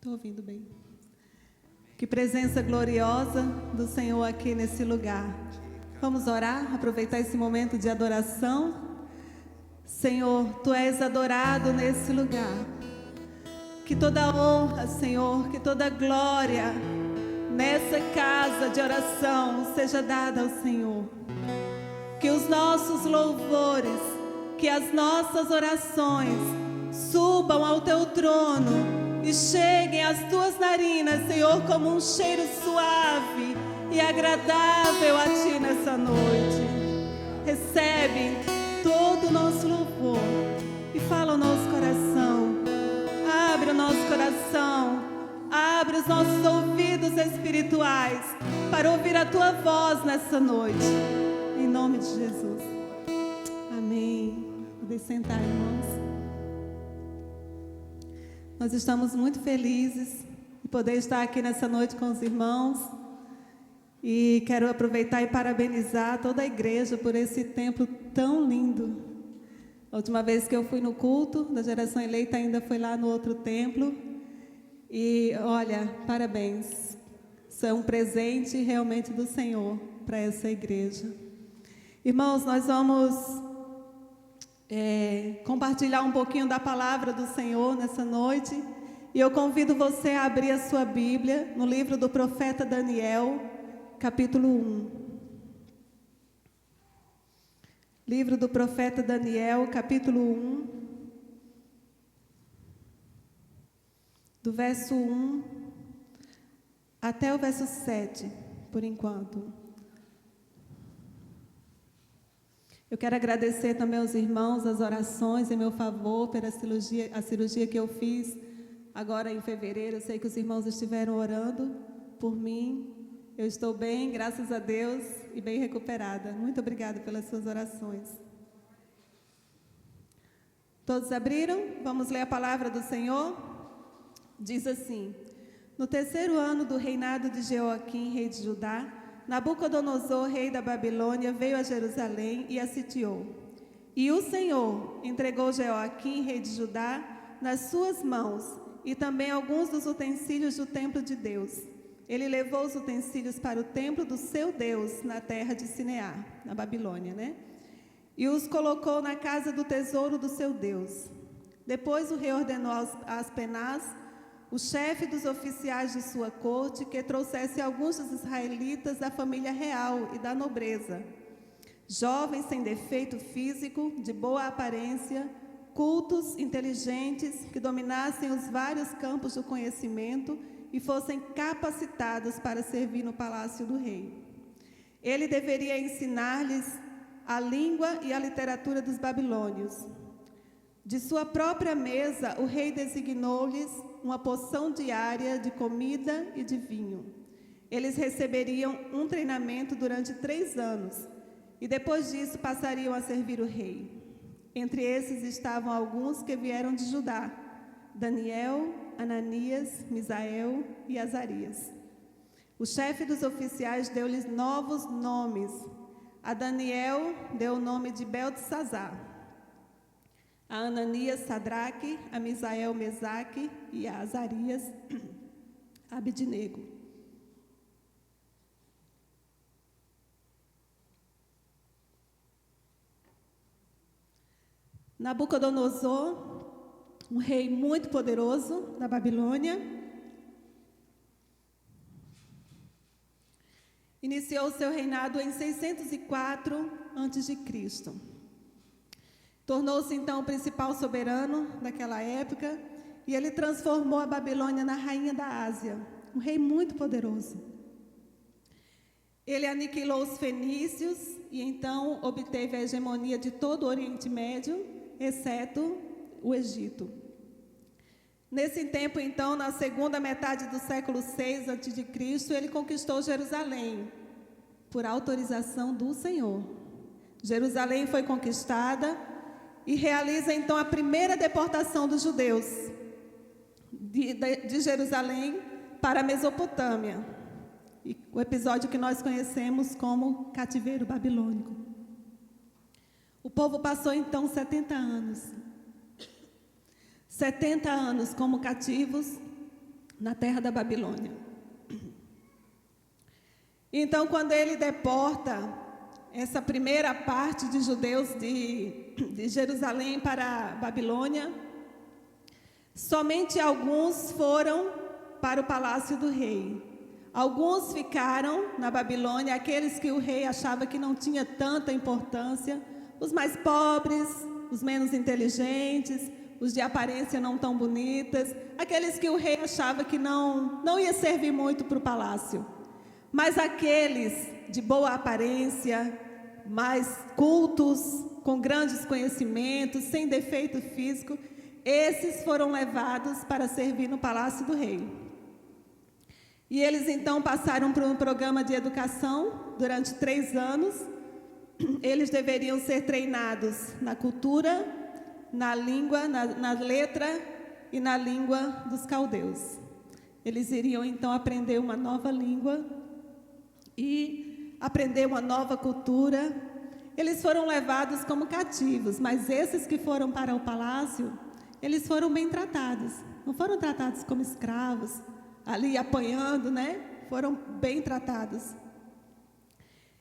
Estou ouvindo bem. Que presença gloriosa do Senhor aqui nesse lugar. Vamos orar, aproveitar esse momento de adoração. Senhor, Tu és adorado nesse lugar. Que toda honra, Senhor, que toda glória nessa casa de oração seja dada ao Senhor. Que os nossos louvores, que as nossas orações subam ao Teu trono e cheguem às Tuas narinas, Senhor, como um cheiro suave e agradável a Ti nessa noite. Recebe todo o nosso louvor e fala ao nosso coração. Abre o nosso coração, abre os nossos ouvidos espirituais para ouvir a Tua voz nessa noite. Em nome de Jesus. Amém. Podem sentar, irmãos. Nós estamos muito felizes de poder estar aqui nessa noite com os irmãos. E quero aproveitar e parabenizar toda a igreja por esse templo tão lindo. A última vez que eu fui no culto da geração eleita ainda foi lá no outro templo. E olha, parabéns. Isso é um presente realmente do Senhor para essa igreja. Irmãos, nós vamos compartilhar um pouquinho da palavra do Senhor nessa noite. E eu convido você a abrir a sua Bíblia no livro do profeta Daniel, capítulo 1. Livro do profeta Daniel, capítulo 1, do verso 1 até o verso 7, por enquanto. Eu quero agradecer também aos irmãos as orações em meu favor pela cirurgia que eu fiz agora em fevereiro. Eu sei que os irmãos estiveram orando por mim. Eu estou bem, graças a Deus, e bem recuperada. Muito obrigada pelas suas orações. Todos abriram? Vamos ler a palavra do Senhor? Diz assim: no terceiro ano do reinado de Jeoaquim, rei de Judá, Nabucodonosor, rei da Babilônia, veio a Jerusalém e a sitiou. E o Senhor entregou Jeoaquim, rei de Judá, nas suas mãos, e também alguns dos utensílios do templo de Deus. Ele levou os utensílios para o templo do seu Deus, na terra de Sinear, na Babilônia, né? E os colocou na casa do tesouro do seu Deus. Depois o rei ordenou a Aspenaz, o chefe dos oficiais de sua corte, que trouxesse alguns dos israelitas da família real e da nobreza, jovens sem defeito físico, de boa aparência, cultos, inteligentes, que dominassem os vários campos do conhecimento e fossem capacitados para servir no palácio do rei. Ele deveria ensinar-lhes a língua e a literatura dos babilônios. De sua própria mesa, o rei designou-lhes uma porção diária de comida e de vinho. Eles receberiam um treinamento durante 3 anos e depois disso passariam a servir o rei. Entre esses estavam alguns que vieram de Judá: Daniel, Ananias, Misael e Azarias. O chefe dos oficiais deu-lhes novos nomes. A Daniel deu o nome de Beltesazar, a Ananias, Sadraque, a Misael, Mesaque, e a Azarias, Abednego. Nabucodonosor, um rei muito poderoso da Babilônia, iniciou seu reinado em 604 a.C. Tornou-se então o principal soberano daquela época e ele transformou a Babilônia na rainha da Ásia, um rei muito poderoso. Ele aniquilou os fenícios e então obteve a hegemonia de todo o Oriente Médio, exceto o Egito. Nesse tempo, então, na segunda metade do século 6 a.C., ele conquistou Jerusalém, por autorização do Senhor. Jerusalém foi conquistada e realiza, então, a primeira deportação dos judeus de Jerusalém para a Mesopotâmia, e o episódio que nós conhecemos como cativeiro babilônico. O povo passou, então, 70 anos. 70 anos como cativos, na terra da Babilônia. Então, quando ele deporta essa primeira parte de judeus de Jerusalém para a Babilônia, somente alguns foram para o palácio do rei. Alguns ficaram na Babilônia, aqueles que o rei achava que não tinha tanta importância, os mais pobres, os menos inteligentes, os de aparência não tão bonitas, aqueles que o rei achava que não ia servir muito para o palácio. Mas aqueles de boa aparência, mais cultos, com grandes conhecimentos, sem defeito físico, esses foram levados para servir no palácio do rei. E eles então passaram por um programa de educação durante 3 anos. Eles deveriam ser treinados na cultura, na língua, na letra e na língua dos caldeus. Eles iriam então aprender uma nova língua e aprender uma nova cultura. Eles foram levados como cativos, mas esses que foram para o palácio, eles foram bem tratados. Não foram tratados como escravos, ali apanhando, né? Foram bem tratados.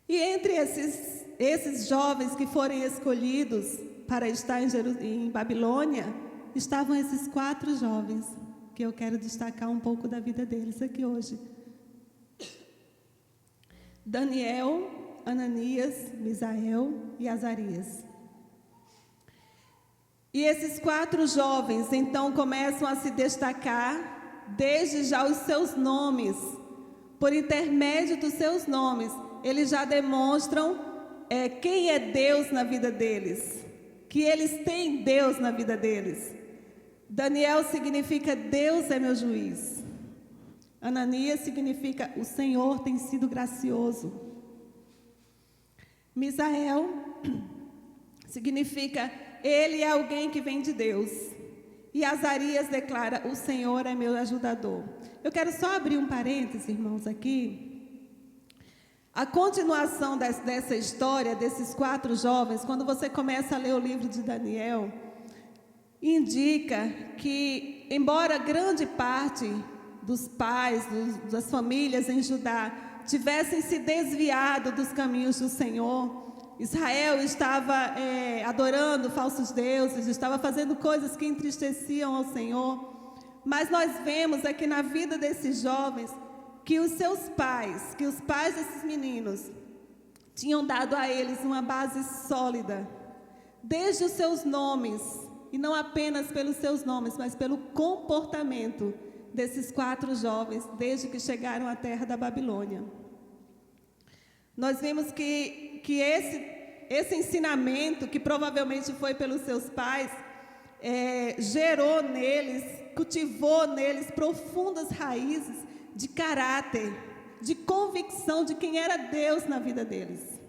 E entre esses jovens que foram escolhidos para estar em Babilônia, estavam esses 4 jovens, que eu quero destacar um pouco da vida deles aqui hoje. Daniel, Ananias, Misael e Azarias. E esses 4 jovens, então, começam a se destacar, desde já os seus nomes. Por intermédio dos seus nomes, eles já demonstram quem é Deus na vida deles, que eles têm Deus na vida deles. Daniel significa Deus é meu juiz. Ananias significa o Senhor tem sido gracioso. Misael significa ele é alguém que vem de Deus. E Azarias declara, o Senhor é meu ajudador. Eu quero só abrir um parênteses, irmãos, aqui. A continuação dessa história, desses 4 jovens, quando você começa a ler o livro de Daniel, indica que, embora grande parte dos pais, das famílias em Judá, tivessem se desviado dos caminhos do Senhor, Israel estava adorando falsos deuses, estava fazendo coisas que entristeciam ao Senhor. Mas nós vemos aqui na vida desses jovens que os seus pais, que os pais desses meninos, tinham dado a eles uma base sólida, desde os seus nomes, e não apenas pelos seus nomes, mas pelo comportamento desses 4 jovens, desde que chegaram à terra da Babilônia. Nós vimos que esse ensinamento, que provavelmente foi pelos seus pais, gerou neles, cultivou neles profundas raízes de caráter, de convicção de quem era Deus na vida deles.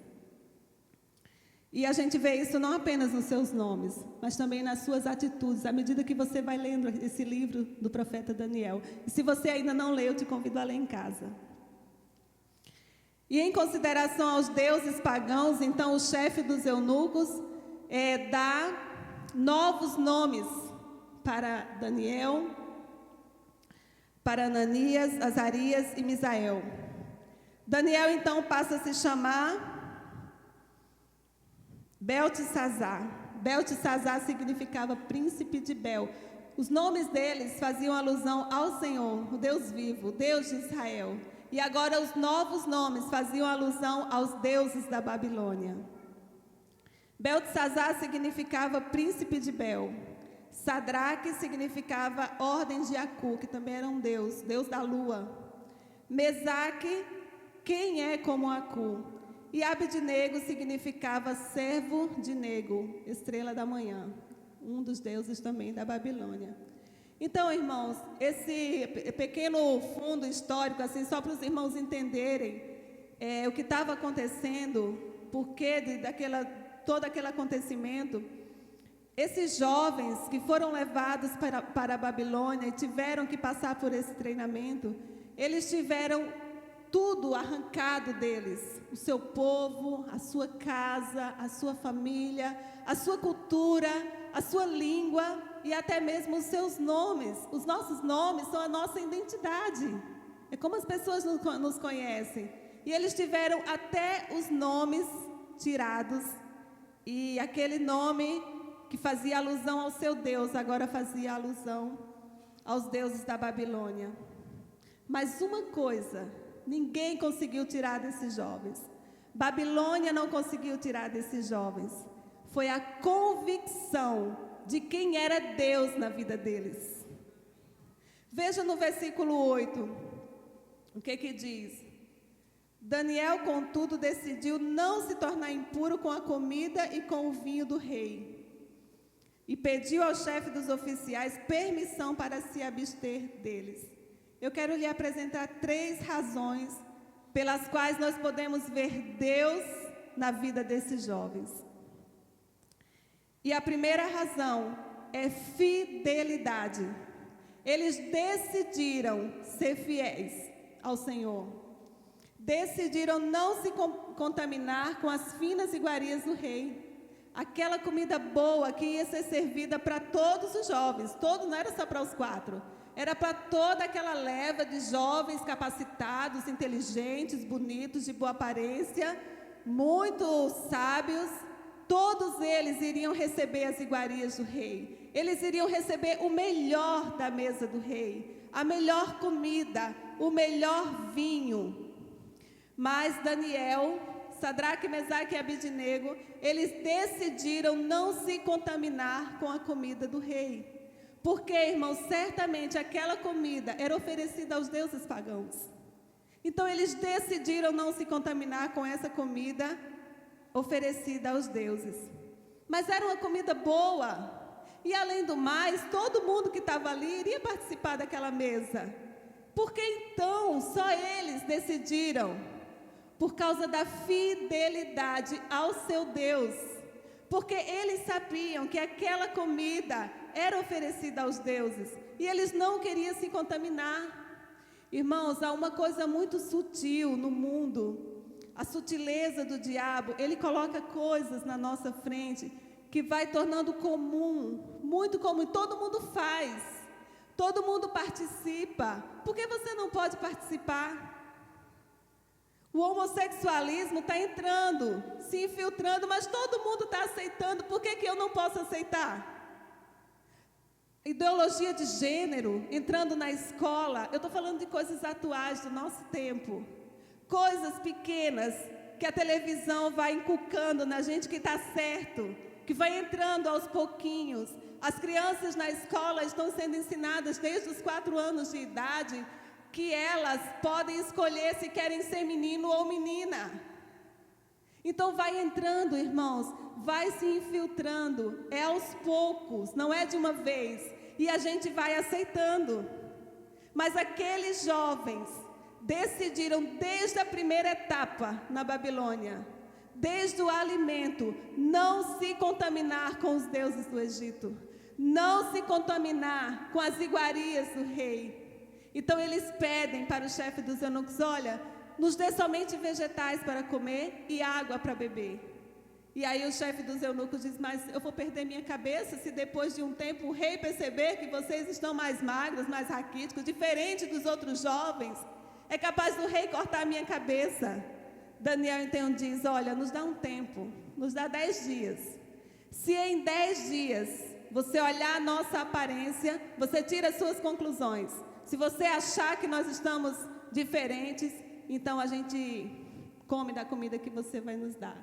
E a gente vê isso não apenas nos seus nomes, mas também nas suas atitudes, à medida que você vai lendo esse livro do profeta Daniel. E se você ainda não leu, eu te convido a ler em casa. E em consideração aos deuses pagãos, então o chefe dos eunucos dá novos nomes para Daniel, para Ananias, Azarias e Misael. Daniel então passa a se chamar Beltesazar. Beltesazar significava príncipe de Bel. Os nomes deles faziam alusão ao Senhor, o Deus vivo, o Deus de Israel. E agora os novos nomes faziam alusão aos deuses da Babilônia. Beltesazar significava príncipe de Bel. Sadraque significava ordem de Acu, que também era um deus, deus da lua. Mesaque, quem é como Acu? E Abednego significava servo de Nego, estrela da manhã, um dos deuses também da Babilônia. Então, irmãos, esse pequeno fundo histórico, assim, só para os irmãos entenderem o que estava acontecendo, porquê todo aquele acontecimento. Esses jovens que foram levados para a Babilônia e tiveram que passar por esse treinamento, eles tiveram tudo arrancado deles, o seu povo, a sua casa, a sua família, a sua cultura, a sua língua. e até mesmo os seus nomes. Os nossos nomes são a nossa identidade. É como as pessoas nos conhecem. E eles tiveram até os nomes tirados. E aquele nome que fazia alusão ao seu Deus, agora fazia alusão aos deuses da Babilônia. Mas uma coisa, ninguém conseguiu tirar desses jovens. Babilônia não conseguiu tirar desses jovens. Foi a convicção de quem era Deus na vida deles. Veja no versículo 8, o que diz? Daniel, contudo, decidiu não se tornar impuro com a comida e com o vinho do rei. E pediu ao chefe dos oficiais permissão para se abster deles. Eu quero lhe apresentar 3 razões pelas quais nós podemos ver Deus na vida desses jovens. E a primeira razão é fidelidade. Eles decidiram ser fiéis ao Senhor. Decidiram não se contaminar com as finas iguarias do rei. Aquela comida boa que ia ser servida para todos os jovens, não era só para os 4, era para toda aquela leva de jovens capacitados, inteligentes, bonitos, de boa aparência, muito sábios. Todos eles iriam receber as iguarias do rei. Eles iriam receber o melhor da mesa do rei, a melhor comida, o melhor vinho. Mas Daniel, Sadraque, Mesaque e Abidnego, eles decidiram não se contaminar com a comida do rei. Porque, irmãos, certamente aquela comida era oferecida aos deuses pagãos. Então, eles decidiram não se contaminar com essa comida oferecida aos deuses. Mas era uma comida boa. E, além do mais, todo mundo que estava ali iria participar daquela mesa. Por que, então, só eles decidiram? Por causa da fidelidade ao seu Deus. Porque eles sabiam que aquela comida era oferecida aos deuses. E eles não queriam se contaminar. Irmãos, há uma coisa muito sutil no mundo. A sutileza do diabo. Ele coloca coisas na nossa frente que vai tornando comum, muito comum. Todo mundo faz. Todo mundo participa. Por que você não pode participar? O homossexualismo está entrando, se infiltrando, mas todo mundo está aceitando. Por que eu não posso aceitar? Ideologia de gênero entrando na escola. Eu estou falando de coisas atuais do nosso tempo. Coisas pequenas que a televisão vai inculcando na gente que está certo, que vai entrando aos pouquinhos. As crianças na escola estão sendo ensinadas desde os 4 anos de idade que elas podem escolher se querem ser menino ou menina. Então vai entrando, irmãos, vai se infiltrando, é aos poucos, não é de uma vez, e a gente vai aceitando. Mas aqueles jovens decidiram desde a primeira etapa na Babilônia, desde o alimento, não se contaminar com os deuses do Egito, não se contaminar com as iguarias do rei. Então eles pedem para o chefe dos eunucos: olha, nos dê somente vegetais para comer e água para beber. E aí o chefe dos eunucos diz: mas eu vou perder minha cabeça se depois de um tempo o rei perceber que vocês estão mais magros, mais raquíticos, diferente dos outros jovens. É capaz do rei cortar a minha cabeça. Daniel então diz: olha, nos dá um tempo, nos dá 10 dias. Se em 10 dias você olhar a nossa aparência, você tira as suas conclusões. Se você achar que nós estamos diferentes, então a gente come da comida que você vai nos dar.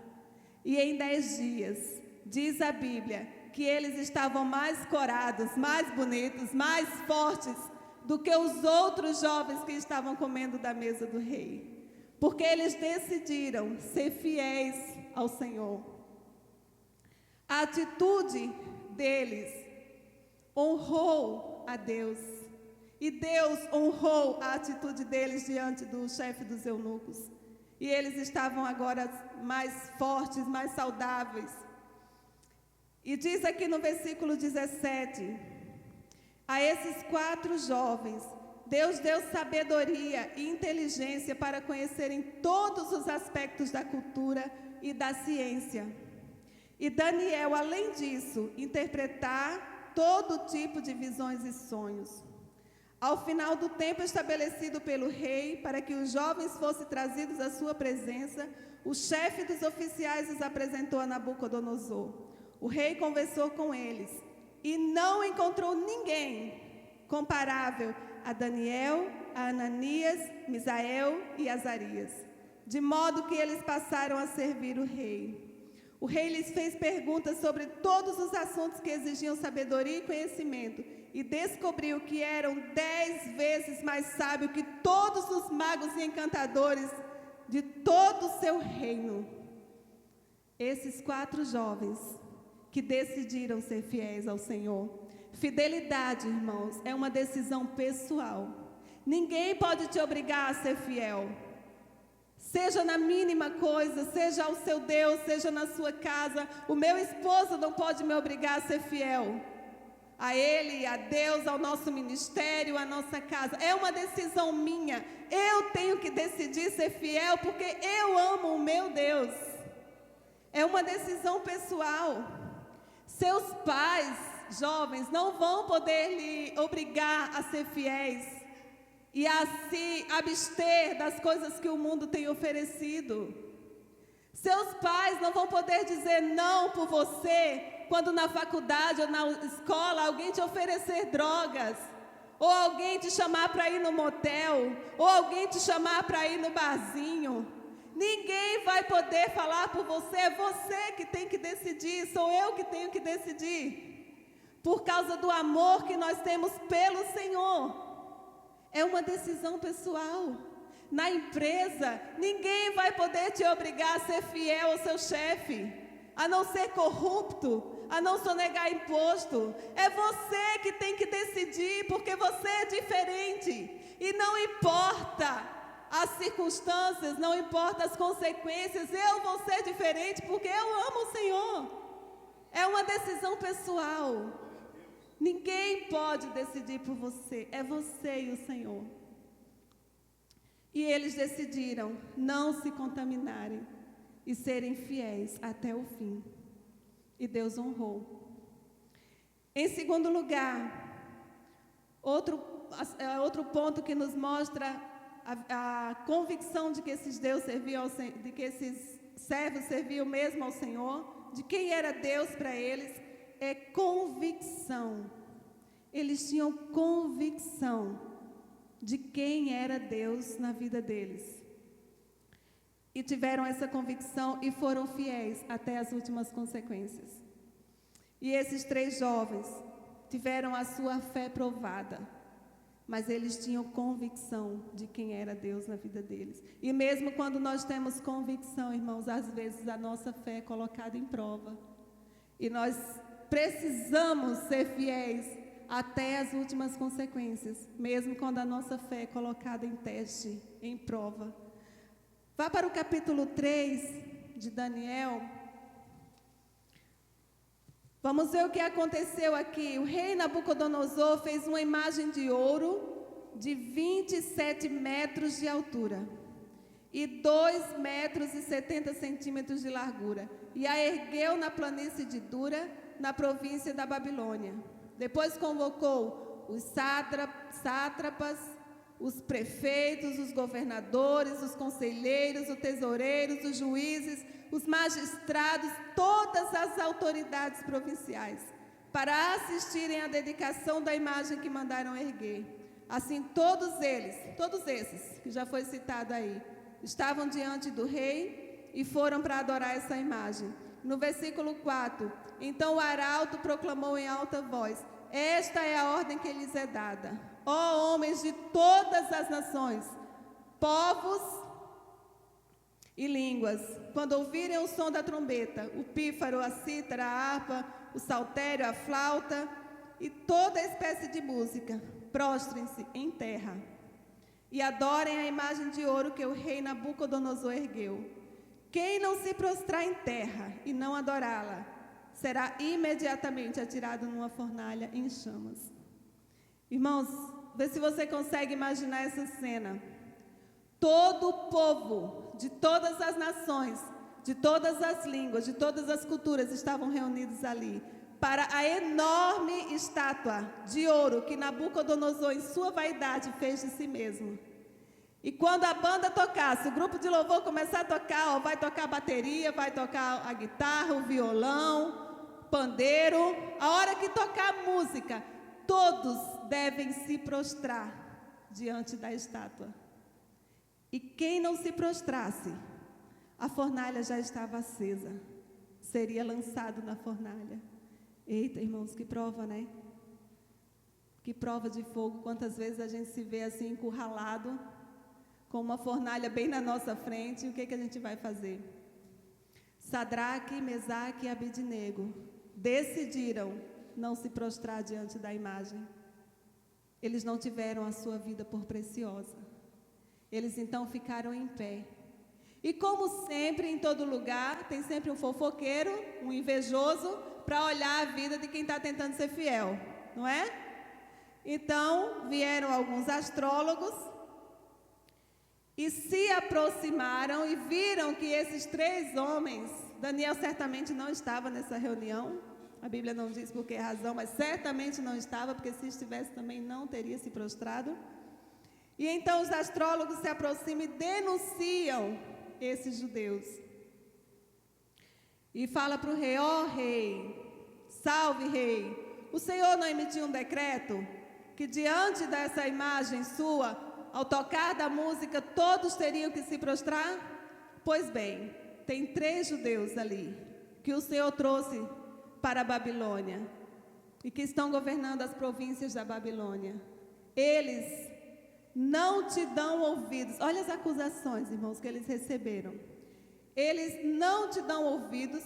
E em 10 dias, diz a Bíblia, que eles estavam mais corados, mais bonitos, mais fortes do que os outros jovens que estavam comendo da mesa do rei. Porque eles decidiram ser fiéis ao Senhor. A atitude deles honrou a Deus. E Deus honrou a atitude deles diante do chefe dos eunucos. E eles estavam agora mais fortes, mais saudáveis. E diz aqui no versículo 17: a esses 4 jovens, Deus deu sabedoria e inteligência para conhecerem todos os aspectos da cultura e da ciência. E Daniel, além disso, interpretar todo tipo de visões e sonhos. Ao final do tempo estabelecido pelo rei, para que os jovens fossem trazidos à sua presença, o chefe dos oficiais os apresentou a Nabucodonosor. O rei conversou com eles e não encontrou ninguém comparável a Daniel, a Ananias, Misael e Azarias, de modo que eles passaram a servir o rei. O rei lhes fez perguntas sobre todos os assuntos que exigiam sabedoria e conhecimento, e descobriu que eram 10 vezes mais sábios que todos os magos e encantadores de todo o seu reino. Esses 4 jovens que decidiram ser fiéis ao Senhor. Fidelidade, irmãos, é uma decisão pessoal. Ninguém pode te obrigar a ser fiel. Seja na mínima coisa, seja ao seu Deus, seja na sua casa. O meu esposo não pode me obrigar a ser fiel a Ele, a Deus, ao nosso ministério, à nossa casa. É uma decisão minha. Eu tenho que decidir ser fiel porque eu amo o meu Deus. É uma decisão pessoal. Seus pais, jovens, não vão poder lhe obrigar a ser fiéis e a se abster das coisas que o mundo tem oferecido. Seus pais não vão poder dizer não por você quando na faculdade ou na escola alguém te oferecer drogas, ou alguém te chamar para ir no motel, ou alguém te chamar para ir no barzinho. Ninguém vai poder falar por você, é você que tem que decidir, sou eu que tenho que decidir, por causa do amor que nós temos pelo Senhor. É uma decisão pessoal. Na empresa, ninguém vai poder te obrigar a ser fiel ao seu chefe, a não ser corrupto, a não sonegar imposto. É você que tem que decidir, porque você é diferente. E não importa as circunstâncias, não importa as consequências, eu vou ser diferente porque eu amo o Senhor. É uma decisão pessoal. Ninguém pode decidir por você, é você e o Senhor. E eles decidiram não se contaminarem e serem fiéis até o fim. E Deus honrou. Em segundo lugar, outro ponto que nos mostra a convicção de que esses servos serviam mesmo ao Senhor, de quem era Deus para eles, é convicção. Eles tinham convicção de quem era Deus na vida deles. E tiveram essa convicção e foram fiéis até as últimas consequências. E esses 3 jovens tiveram a sua fé provada, mas eles tinham convicção de quem era Deus na vida deles. E mesmo quando nós temos convicção, irmãos, às vezes a nossa fé é colocada em prova. E nós precisamos ser fiéis até as últimas consequências, mesmo quando a nossa fé é colocada em teste, em prova. Vá para o capítulo 3 de Daniel. Vamos ver o que aconteceu aqui. O rei Nabucodonosor fez uma imagem de ouro de 27 metros de altura e 2 metros e 70 centímetros de largura, e a ergueu na planície de Dura, na província da Babilônia. Depois convocou os sátrapas, os prefeitos, os governadores, os conselheiros, os tesoureiros, os juízes, os magistrados, todas as autoridades provinciais, para assistirem à dedicação da imagem que mandaram erguer. Assim, todos esses, que já foi citado aí, estavam diante do rei e foram para adorar essa imagem. No versículo 4, então o arauto proclamou em alta voz: esta é a ordem que lhes é dada. Ó homens de todas as nações, povos e línguas, quando ouvirem o som da trombeta, o pífaro, a cítara, a harpa, o saltério, a flauta e toda espécie de música, prostrem-se em terra e adorem a imagem de ouro que o rei Nabucodonosor ergueu. Quem não se prostrar em terra e não adorá-la, será imediatamente atirado numa fornalha em chamas. Irmãos, vê se você consegue imaginar essa cena. Todo o povo, de todas as nações, de todas as línguas, de todas as culturas estavam reunidos ali, para a enorme estátua de ouro que Nabucodonosor, em sua vaidade, fez de si mesmo. E quando a banda tocasse, o grupo de louvor começar a tocar, vai tocar a bateria, vai tocar a guitarra, o violão, pandeiro. A hora que tocar a música, todos devem se prostrar diante da estátua. E quem não se prostrasse, a fornalha já estava acesa, seria lançado na fornalha. Eita, irmãos, que prova, né? Que prova de fogo. Quantas vezes a gente se vê assim encurralado, com uma fornalha bem na nossa frente, e o que a gente vai fazer? Sadraque, Mesaque e Abednego decidiram não se prostrar diante da imagem. Eles não tiveram a sua vida por preciosa. Eles então ficaram em pé. E como sempre, em todo lugar, tem sempre um fofoqueiro, um invejoso, para olhar a vida de quem está tentando ser fiel, não é? Então, vieram alguns astrólogos e se aproximaram e viram que esses 3 homens, Daniel certamente não estava nessa reunião, a Bíblia não diz por que razão, mas certamente não estava, porque se estivesse também não teria se prostrado. E então os astrólogos se aproximam e denunciam esses judeus. E fala para o rei: ó rei, salve rei, o Senhor não emitiu um decreto que diante dessa imagem sua, ao tocar da música, todos teriam que se prostrar? Pois bem, tem 3 judeus ali, que o Senhor trouxe para a Babilônia, e que estão governando as províncias da Babilônia. Eles não te dão ouvidos. Olha as acusações, irmãos, que eles receberam. Eles não te dão ouvidos,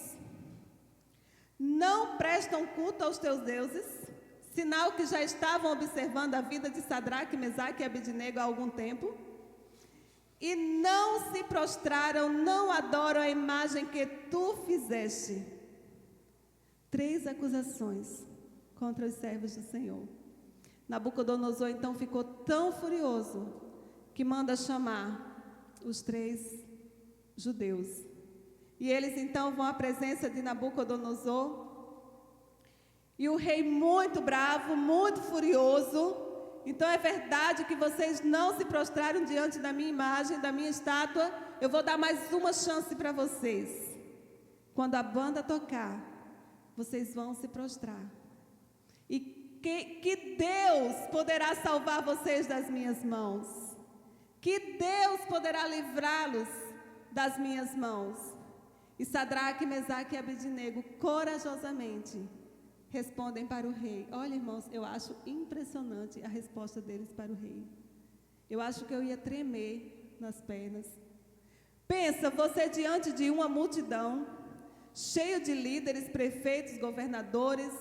não prestam culto aos teus deuses, sinal que já estavam observando a vida de Sadraque, Mesaque e Abednego há algum tempo, e não se prostraram, não adoram a imagem que tu fizeste. 3 acusações contra os servos do Senhor. Nabucodonosor então ficou tão furioso que manda chamar os 3 judeus. E eles então vão à presença de Nabucodonosor. E o rei, muito bravo, muito furioso: então é verdade que vocês não se prostraram diante da minha imagem, da minha estátua? Eu vou dar mais uma chance para vocês. Quando a banda tocar, vocês vão se prostrar. E que Deus poderá salvar vocês das minhas mãos. Que Deus poderá livrá-los das minhas mãos. E Sadraque, Mesaque e Abednego corajosamente respondem para o rei. Olha, irmãos, eu acho impressionante a resposta deles para o rei. Eu acho que eu ia tremer nas pernas. Pensa, você diante de uma multidão, cheio de líderes, prefeitos, governadores,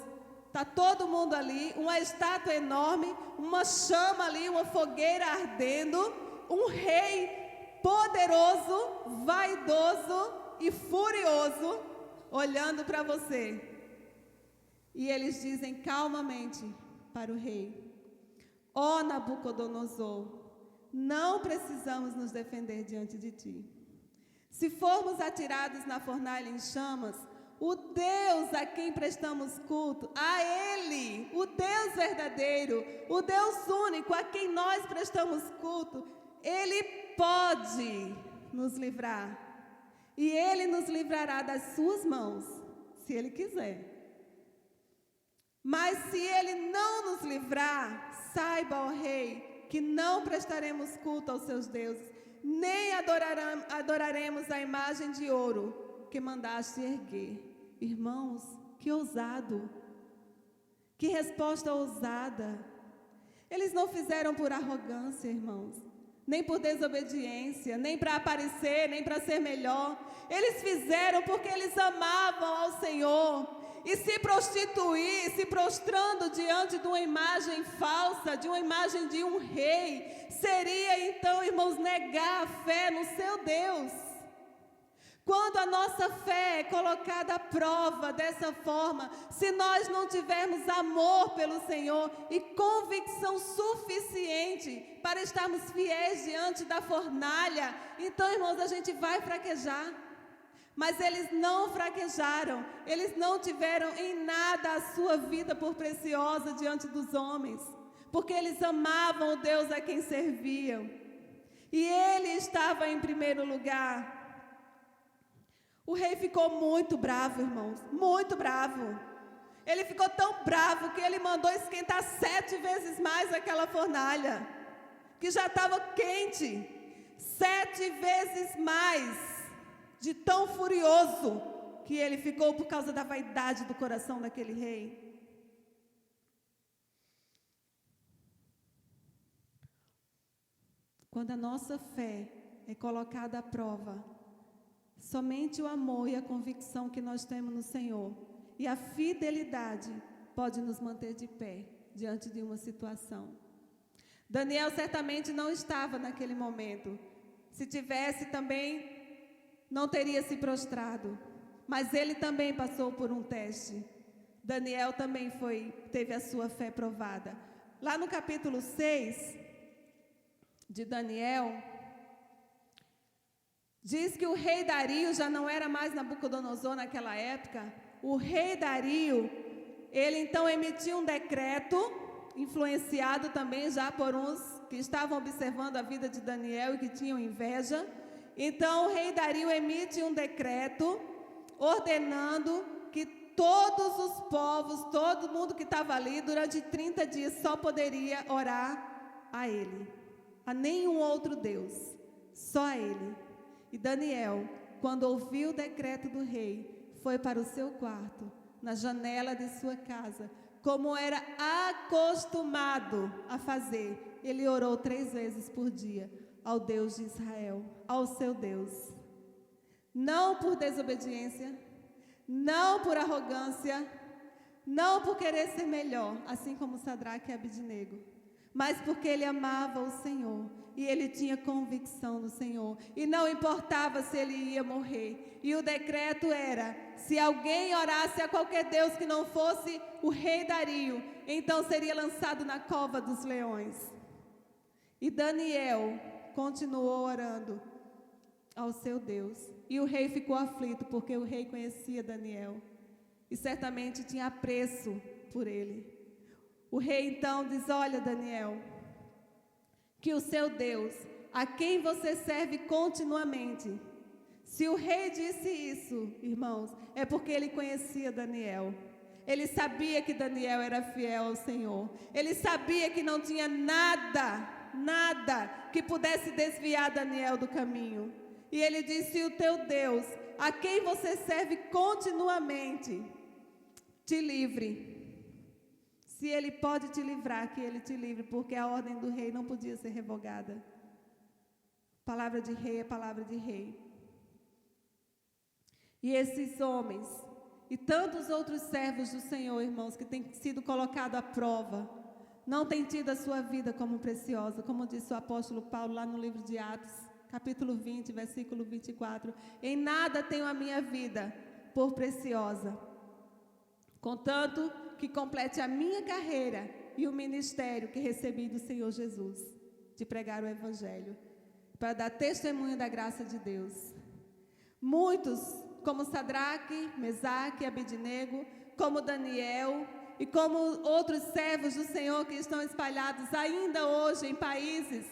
está todo mundo ali, uma estátua enorme, uma chama ali, uma fogueira ardendo, um rei poderoso, vaidoso e furioso, olhando para você. E eles dizem calmamente para o rei: ó Nabucodonosor, não precisamos nos defender diante de ti. Se formos atirados na fornalha em chamas, o Deus a quem prestamos culto, a Ele, o Deus verdadeiro, o Deus único a quem nós prestamos culto, Ele pode nos livrar. E Ele nos livrará das suas mãos, se Ele quiser. Mas se Ele não nos livrar, saiba, ó rei, que não prestaremos culto aos seus deuses, nem adoraremos a imagem de ouro que mandaste erguer. Irmãos, que ousado, que resposta ousada. Eles não fizeram por arrogância, irmãos, nem por desobediência, nem para aparecer, nem para ser melhor. Eles fizeram porque eles amavam ao Senhor. E se prostituir, se prostrando diante de uma imagem falsa, de uma imagem de um rei, seria então, irmãos, negar a fé no seu Deus. Quando a nossa fé é colocada à prova dessa forma, se nós não tivermos amor pelo Senhor e convicção suficiente para estarmos fiéis diante da fornalha, então, irmãos, a gente vai fraquejar. Mas eles não fraquejaram, eles não tiveram em nada a sua vida por preciosa diante dos homens, porque eles amavam o Deus a quem serviam. E ele estava em primeiro lugar. O rei ficou muito bravo, irmãos, muito bravo. Ele ficou tão bravo que ele mandou esquentar 7 vezes mais aquela fornalha, que já estava quente, 7 vezes mais. De tão furioso que ele ficou por causa da vaidade do coração daquele rei. Quando a nossa fé é colocada à prova, somente o amor e a convicção que nós temos no Senhor e a fidelidade pode nos manter de pé diante de uma situação. Daniel certamente não estava naquele momento. Se tivesse também, não teria se prostrado, mas ele também passou por um teste. Daniel também teve a sua fé provada. Lá no capítulo 6 de Daniel, diz que o rei Dario já não era mais Nabucodonosor naquela época. O rei Dario, ele então emitiu um decreto, influenciado também já por uns que estavam observando a vida de Daniel e que tinham inveja. Então o rei Dario emite um decreto ordenando que todos os povos, todo mundo que estava ali durante 30 dias só poderia orar a ele, a nenhum outro Deus, só a ele. E Daniel, quando ouviu o decreto do rei, foi para o seu quarto, na janela de sua casa, como era acostumado a fazer. Ele orou 3 vezes por dia ao Deus de Israel, ao seu Deus. Não por desobediência, não por arrogância, não por querer ser melhor, assim como Sadraque e Abednego, mas porque ele amava o Senhor e ele tinha convicção no Senhor. E não importava se ele ia morrer. E o decreto era, se alguém orasse a qualquer Deus que não fosse o rei Dario, então seria lançado na cova dos leões. E Daniel continuou orando ao seu Deus. E o rei ficou aflito, porque o rei conhecia Daniel e certamente tinha apreço por ele. O rei então diz: olha, Daniel, que o seu Deus, a quem você serve continuamente, se o rei disse isso, irmãos, é porque ele conhecia Daniel. Ele sabia que Daniel era fiel ao Senhor. Ele sabia que não tinha nada que pudesse desviar Daniel do caminho. E ele disse: o teu Deus, a quem você serve continuamente, te livre. Se ele pode te livrar, que ele te livre, porque a ordem do rei não podia ser revogada. Palavra de rei é palavra de rei. E esses homens e tantos outros servos do Senhor, irmãos, que têm sido colocados à prova, não têm tido a sua vida como preciosa, como disse o apóstolo Paulo lá no livro de Atos, capítulo 20, versículo 24. Em nada tenho a minha vida por preciosa, contanto que complete a minha carreira e o ministério que recebi do Senhor Jesus, de pregar o Evangelho, para dar testemunho da graça de Deus. Muitos, como Sadraque, Mesaque, Abednego, como Daniel e como outros servos do Senhor que estão espalhados ainda hoje em países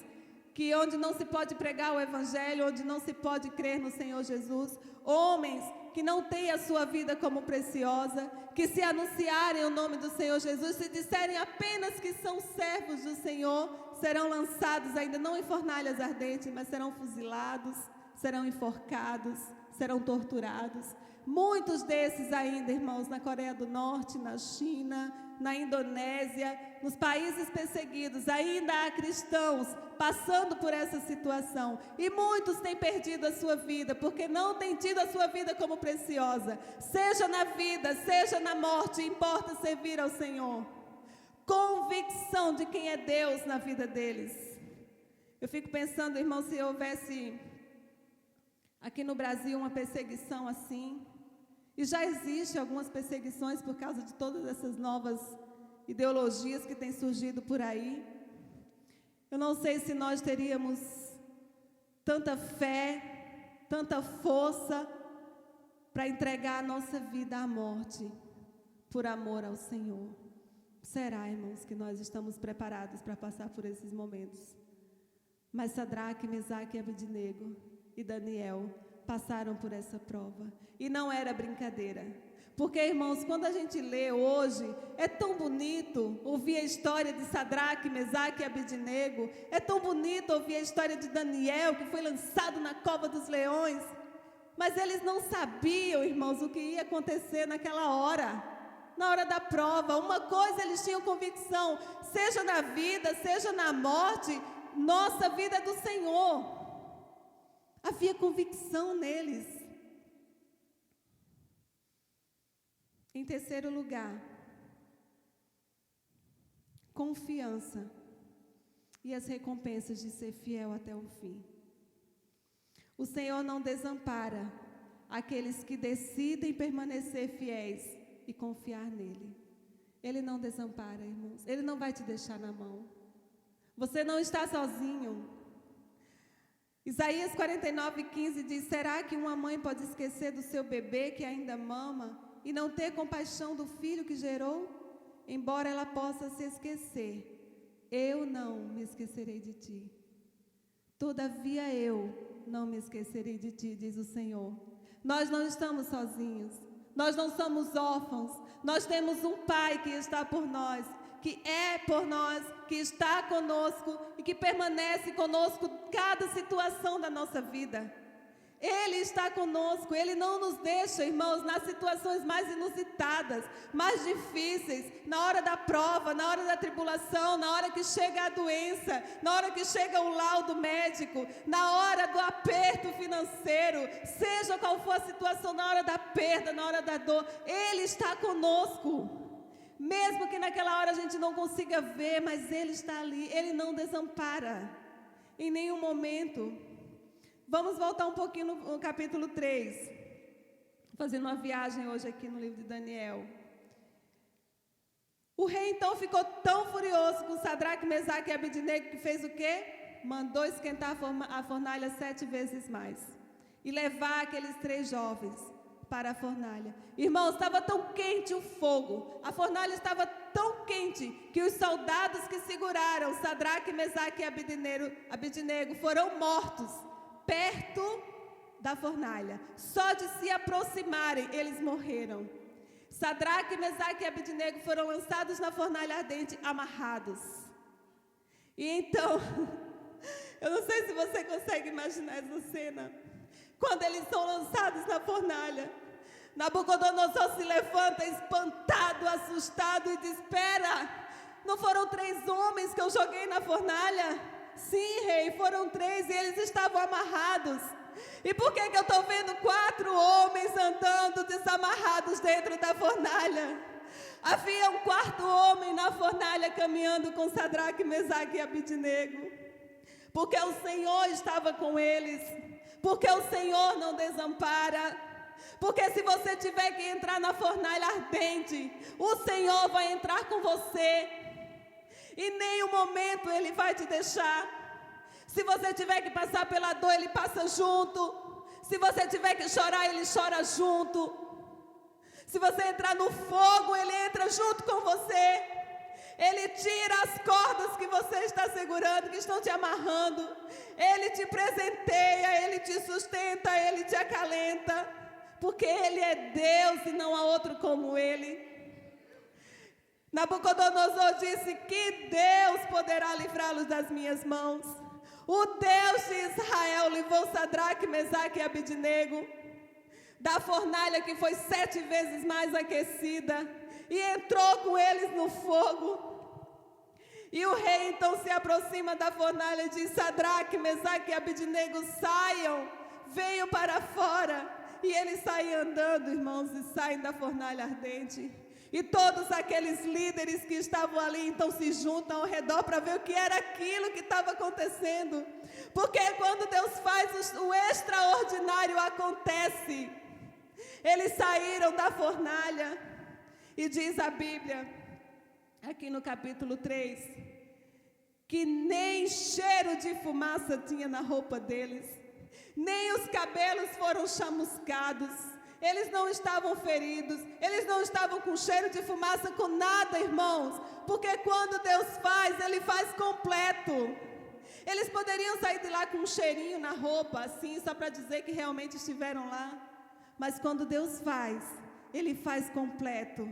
onde não se pode pregar o Evangelho, onde não se pode crer no Senhor Jesus, homens que não têm a sua vida como preciosa, que se anunciarem o nome do Senhor Jesus, se disserem apenas que são servos do Senhor, serão lançados ainda não em fornalhas ardentes, mas serão fuzilados, serão enforcados, serão torturados. Muitos desses ainda, irmãos, na Coreia do Norte, na China, na Indonésia, nos países perseguidos, ainda há cristãos passando por essa situação. E muitos têm perdido a sua vida, porque não têm tido a sua vida como preciosa. Seja na vida, seja na morte, importa servir ao Senhor. Convicção de quem é Deus na vida deles. Eu fico pensando, irmão, se houvesse aqui no Brasil uma perseguição assim, e já existe algumas perseguições por causa de todas essas novas ideologias que têm surgido por aí. Eu não sei se nós teríamos tanta fé, tanta força para entregar a nossa vida à morte por amor ao Senhor. Será, irmãos, que nós estamos preparados para passar por esses momentos? Mas Sadraque, Mesaque e Abednego e Daniel passaram por essa prova. E não era brincadeira. Porque, irmãos, quando a gente lê hoje, é tão bonito ouvir a história de Sadraque, Mesaque e Abednego. É tão bonito ouvir a história de Daniel, que foi lançado na cova dos leões. Mas eles não sabiam, irmãos, o que ia acontecer naquela hora. Na hora da prova, uma coisa eles tinham convicção, seja na vida, seja na morte, nossa vida é do Senhor. Havia convicção neles. Em terceiro lugar, confiança e as recompensas de ser fiel até o fim. O Senhor não desampara aqueles que decidem permanecer fiéis e confiar nele. Ele não desampara, irmãos. Ele não vai te deixar na mão. Você não está sozinho. Isaías 49:15 diz: será que uma mãe pode esquecer do seu bebê que ainda mama e não ter compaixão do filho que gerou? Embora ela possa se esquecer, eu não me esquecerei de ti. Todavia eu não me esquecerei de ti, diz o Senhor. Nós não estamos sozinhos. Nós não somos órfãos, nós temos um Pai que está por nós, que é por nós, que está conosco e que permanece conosco em cada situação da nossa vida. Ele está conosco, Ele não nos deixa, irmãos, nas situações mais inusitadas, mais difíceis, na hora da prova, na hora da tribulação, na hora que chega a doença, na hora que chega o laudo médico, na hora do aperto financeiro, seja qual for a situação, na hora da perda, na hora da dor, Ele está conosco. Mesmo que naquela hora a gente não consiga ver, mas Ele está ali, Ele não desampara em nenhum momento. Vamos voltar um pouquinho no capítulo 3, fazendo uma viagem hoje aqui no livro de Daniel. O rei então ficou tão furioso com Sadraque, Mesaque e Abednego que fez o quê? Mandou esquentar a fornalha 7 vezes mais e levar aqueles 3 jovens para a fornalha. Irmãos, estava tão quente o fogo, a fornalha estava tão quente que os soldados que seguraram Sadraque, Mesaque e Abednego foram mortos perto da fornalha. Só de se aproximarem, eles morreram. Sadraque, Mesaque e Abednego foram lançados na fornalha ardente, amarrados. E então, eu não sei se você consegue imaginar essa cena. Quando eles são lançados na fornalha, Nabucodonosor se levanta espantado, assustado e diz: espera, não foram 3 homens que eu joguei na fornalha? Sim, rei, foram 3 e eles estavam amarrados. E por que eu estou vendo 4 homens andando desamarrados dentro da fornalha? Havia um 4º homem na fornalha caminhando com Sadraque, Mesaque e Abednego. Porque o Senhor estava com eles. Porque o Senhor não desampara. Porque se você tiver que entrar na fornalha ardente, o Senhor vai entrar com você. Em nenhum momento Ele vai te deixar. Se você tiver que passar pela dor, Ele passa junto. Se você tiver que chorar, Ele chora junto. Se você entrar no fogo, Ele entra junto com você. Ele tira as cordas que você está segurando, que estão te amarrando. Ele te presenteia, Ele te sustenta, Ele te acalenta. Porque Ele é Deus e não há outro como Ele. Nabucodonosor disse: que Deus poderá livrá-los das minhas mãos. O Deus de Israel livrou Sadraque, Mesaque e Abednego da fornalha que foi 7 vezes mais aquecida e entrou com eles no fogo. E o rei então se aproxima da fornalha e diz: Sadraque, Mesaque e Abednego, saiam, venham para fora. E eles saem andando, irmãos, e saem da fornalha ardente. E todos aqueles líderes que estavam ali então se juntam ao redor para ver o que era aquilo que estava acontecendo. Porque quando Deus faz o extraordinário acontece. Eles saíram da fornalha e diz a Bíblia, aqui no capítulo 3, que nem cheiro de fumaça tinha na roupa deles, nem os cabelos foram chamuscados, Eles não estavam feridos, eles não estavam com cheiro de fumaça, com nada, irmãos, porque quando Deus faz, Ele faz completo. Eles poderiam sair de lá com um cheirinho na roupa, assim, só para dizer que realmente estiveram lá. Mas quando Deus faz, Ele faz completo.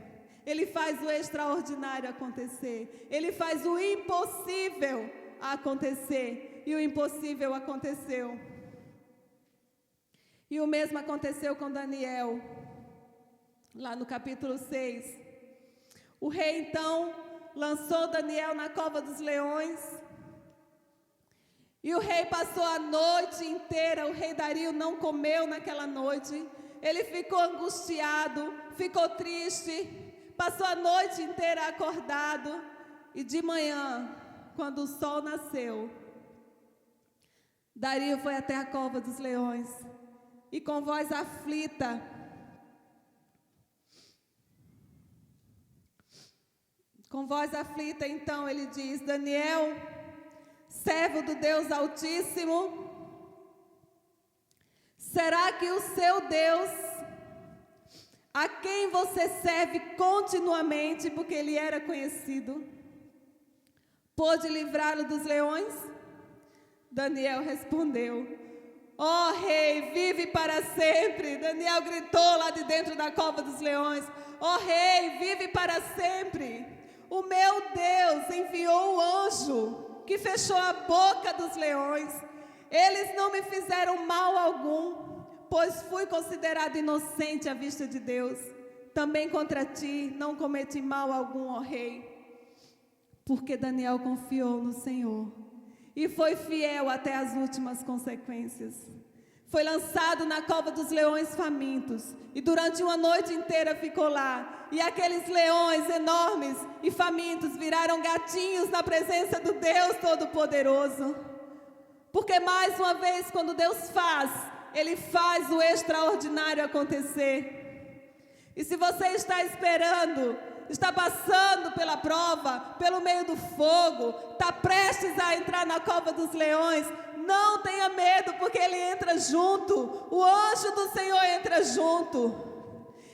Ele faz o extraordinário acontecer. Ele faz o impossível acontecer. E o impossível aconteceu. E o mesmo aconteceu com Daniel, lá no capítulo 6. O rei, então, lançou Daniel na cova dos leões. E o rei passou a noite inteira, o rei Dario não comeu naquela noite. Ele ficou angustiado, ficou triste, passou a noite inteira acordado. E de manhã, quando o sol nasceu, Dario foi até a cova dos leões. E com voz aflita, então ele diz: Daniel, servo do Deus Altíssimo, será que o seu Deus, a quem você serve continuamente, porque ele era conhecido, pôde livrá-lo dos leões? Daniel respondeu: ó rei, vive para sempre. Daniel gritou lá de dentro da cova dos leões: ó rei, vive para sempre. O meu Deus enviou o anjo que fechou a boca dos leões. Eles não me fizeram mal algum, pois fui considerado inocente à vista de Deus. Também contra ti não cometi mal algum, ó rei. Porque Daniel confiou no Senhor e foi fiel até as últimas consequências. Foi lançado na cova dos leões famintos, e durante uma noite inteira ficou lá. E aqueles leões enormes e famintos viraram gatinhos na presença do Deus Todo-Poderoso. Porque mais uma vez, quando Deus faz, Ele faz o extraordinário acontecer. E se você está esperando, está passando pela prova, pelo meio do fogo, está prestes a entrar na cova dos leões, não tenha medo, porque Ele entra junto. O anjo do Senhor entra junto.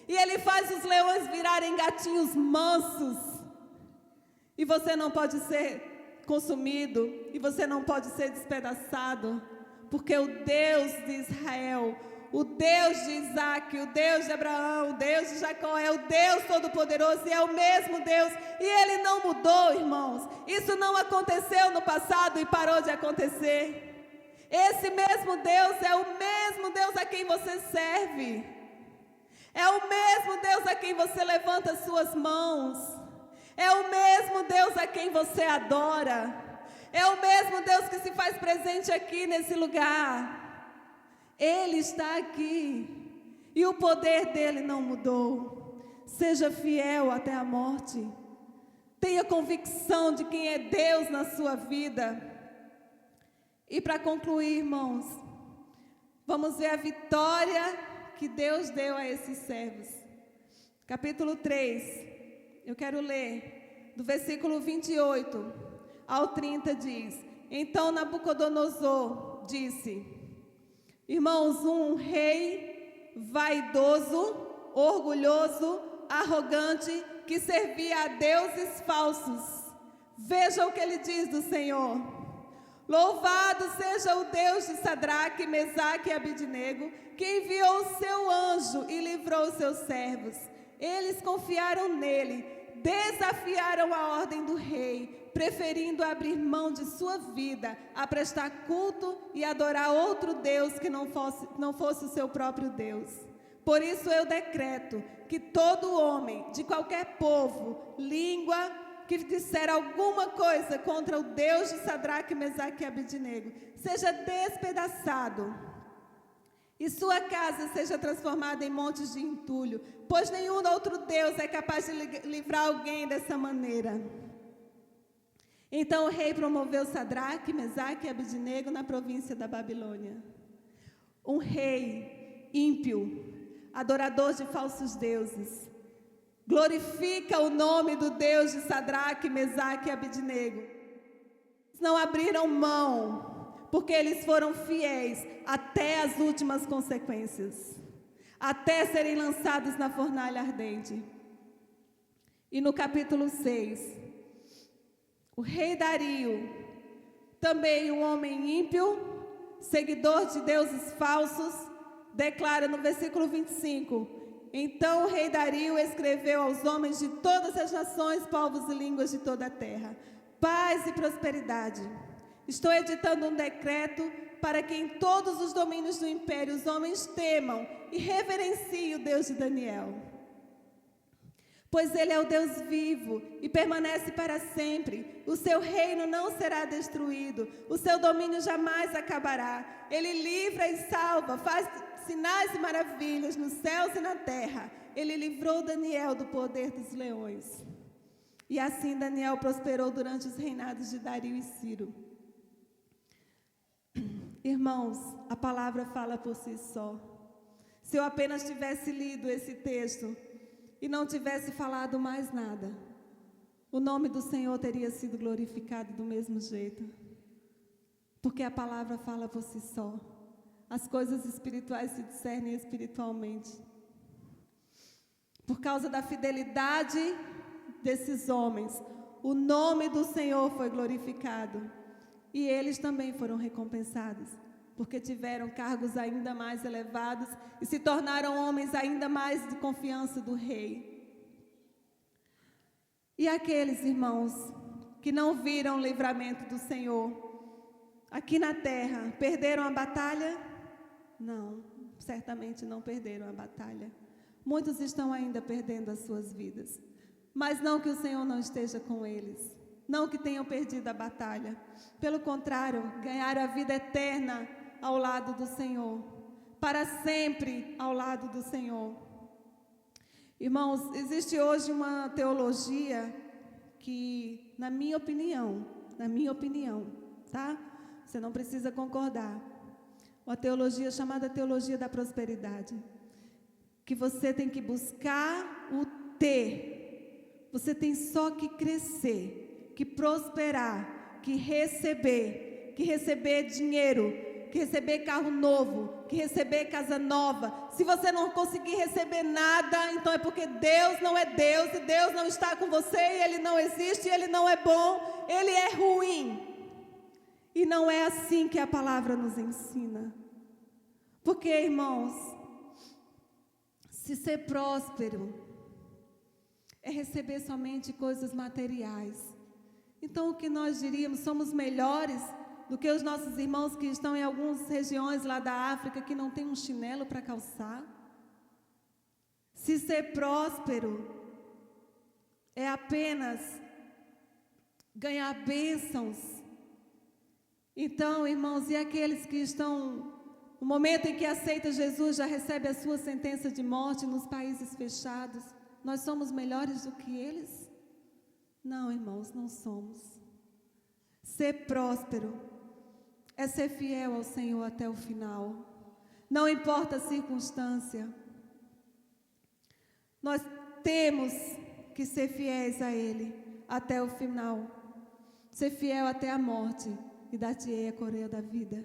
E Ele faz os leões virarem gatinhos mansos. E você não pode ser consumido, e você não pode ser despedaçado, porque o Deus de Israel, o Deus de Isaac, o Deus de Abraão, o Deus de Jacó, é o Deus Todo-Poderoso e é o mesmo Deus. E Ele não mudou, irmãos. Isso não aconteceu no passado e parou de acontecer. Esse mesmo Deus é o mesmo Deus a quem você serve. É o mesmo Deus a quem você levanta suas mãos. É o mesmo Deus a quem você adora. É o mesmo Deus que se faz presente aqui nesse lugar. Ele está aqui e o poder dele não mudou. Seja fiel até a morte. Tenha convicção de quem é Deus na sua vida. E para concluir, irmãos, vamos ver a vitória que Deus deu a esses servos. Capítulo 3, eu quero ler do versículo 28 ao 30 diz: então Nabucodonosor disse: irmãos, um rei vaidoso, orgulhoso, arrogante, que servia a deuses falsos. Veja o que ele diz do Senhor. Louvado seja o Deus de Sadraque, Mesaque e Abidnego, que enviou o seu anjo e livrou os seus servos. Eles confiaram nele, desafiaram a ordem do rei, preferindo abrir mão de sua vida a prestar culto e adorar outro Deus que não fosse o seu próprio Deus. Por isso eu decreto que todo homem de qualquer povo, língua, que disser alguma coisa contra o Deus de Sadraque, Mesaque e Abidnego, seja despedaçado, e sua casa seja transformada em montes de entulho, pois nenhum outro Deus é capaz de livrar alguém dessa maneira. Então o rei promoveu Sadraque, Mesaque e Abidnego na província da Babilônia. Um rei ímpio, adorador de falsos deuses, glorifica o nome do Deus de Sadraque, Mesaque e Abidnego. Não abriram mão, porque eles foram fiéis até as últimas consequências. até serem lançados na fornalha ardente. E no capítulo 6, o rei Dario, também um homem ímpio, seguidor de deuses falsos, declara no versículo 25: então o rei Dario escreveu aos homens de todas as nações, povos e línguas de toda a terra: paz e prosperidade. Estou editando um decreto para que em todos os domínios do império os homens temam e reverenciem o Deus de Daniel. Pois ele é o Deus vivo e permanece para sempre. O seu reino não será destruído, o seu domínio jamais acabará. Ele livra e salva, faz sinais e maravilhas nos céus e na terra. Ele livrou Daniel do poder dos leões. E assim Daniel prosperou durante os reinados de Dario e Ciro. Irmãos, a palavra fala por si só. Se eu apenas tivesse lido esse texto e não tivesse falado mais nada, o nome do Senhor teria sido glorificado do mesmo jeito. Porque a palavra fala por si só. As coisas espirituais se discernem espiritualmente. Por causa da fidelidade desses homens, o nome do Senhor foi glorificado. E eles também foram recompensados, porque tiveram cargos ainda mais elevados e se tornaram homens ainda mais de confiança do rei. E aqueles irmãos que não viram o livramento do Senhor aqui na terra, perderam a batalha? Não, certamente não perderam a batalha. Muitos estão ainda perdendo as suas vidas, mas não que o Senhor não esteja com eles. Não que tenham perdido a batalha. Pelo contrário, ganharam a vida eterna ao lado do Senhor. Para sempre ao lado do Senhor. Irmãos, existe hoje uma teologia que, na minha opinião, tá? Você não precisa concordar. Uma teologia chamada teologia da prosperidade. Que você tem que buscar o ter. Você tem só que crescer, que prosperar, que receber dinheiro, que receber carro novo, que receber casa nova. Se você não conseguir receber nada, então é porque Deus não é Deus, e Deus não está com você, e Ele não existe, e Ele não é bom, Ele é ruim. E não é assim que a palavra nos ensina. Porque, irmãos, se ser próspero é receber somente coisas materiais, então o que nós diríamos? Somos melhores do que os nossos irmãos que estão em algumas regiões lá da África que não tem um chinelo para calçar? Se ser próspero é apenas ganhar bênçãos, então, irmãos, e aqueles que estão, no momento em que aceita Jesus, já recebe a sua sentença de morte nos países fechados, nós somos melhores do que eles? Não, irmãos, não somos. Ser próspero é ser fiel ao Senhor até o final. Não importa a circunstância. Nós temos que ser fiéis a Ele até o final. Ser fiel até a morte, e dar-te-ei a coroa da vida.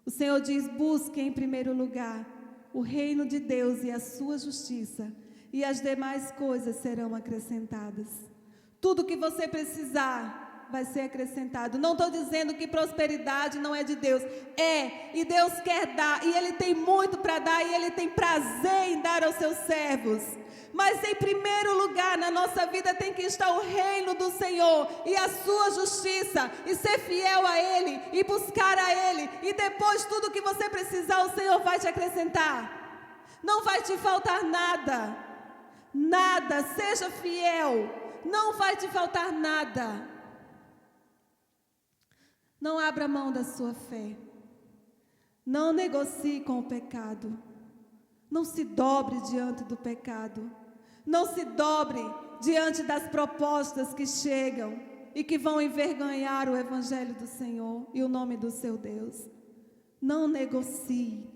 O Senhor diz: busque em primeiro lugar o reino de Deus e a sua justiça, e as demais coisas serão acrescentadas. Tudo que você precisar vai ser acrescentado. Não estou dizendo que prosperidade não é de Deus. É, e Deus quer dar, e Ele tem muito para dar, e Ele tem prazer em dar aos seus servos. Mas em primeiro lugar na nossa vida tem que estar o reino do Senhor e a sua justiça, e ser fiel a Ele, e buscar a Ele, e depois tudo que você precisar o Senhor vai te acrescentar. Não vai te faltar nada, nada, seja fiel. Não vai te faltar nada. Não abra mão da sua fé. Não negocie com o pecado. Não se dobre diante do pecado. Não se dobre diante das propostas que chegam e que vão envergonhar o Evangelho do Senhor e o nome do seu Deus. Não negocie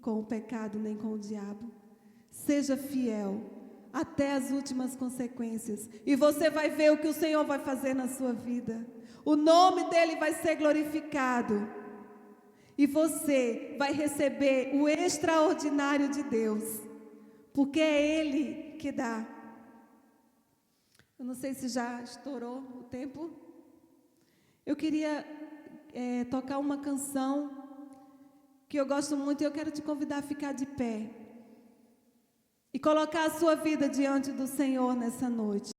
com o pecado nem com o diabo. Seja fiel até as últimas consequências, e você vai ver o que o Senhor vai fazer na sua vida. O nome dele vai ser glorificado, e você vai receber o extraordinário de Deus. porque é Ele que dá. Eu não sei se já estourou o tempo. Eu queria tocar uma canção que eu gosto muito e eu quero te convidar a ficar de pé e colocar a sua vida diante do Senhor nessa noite.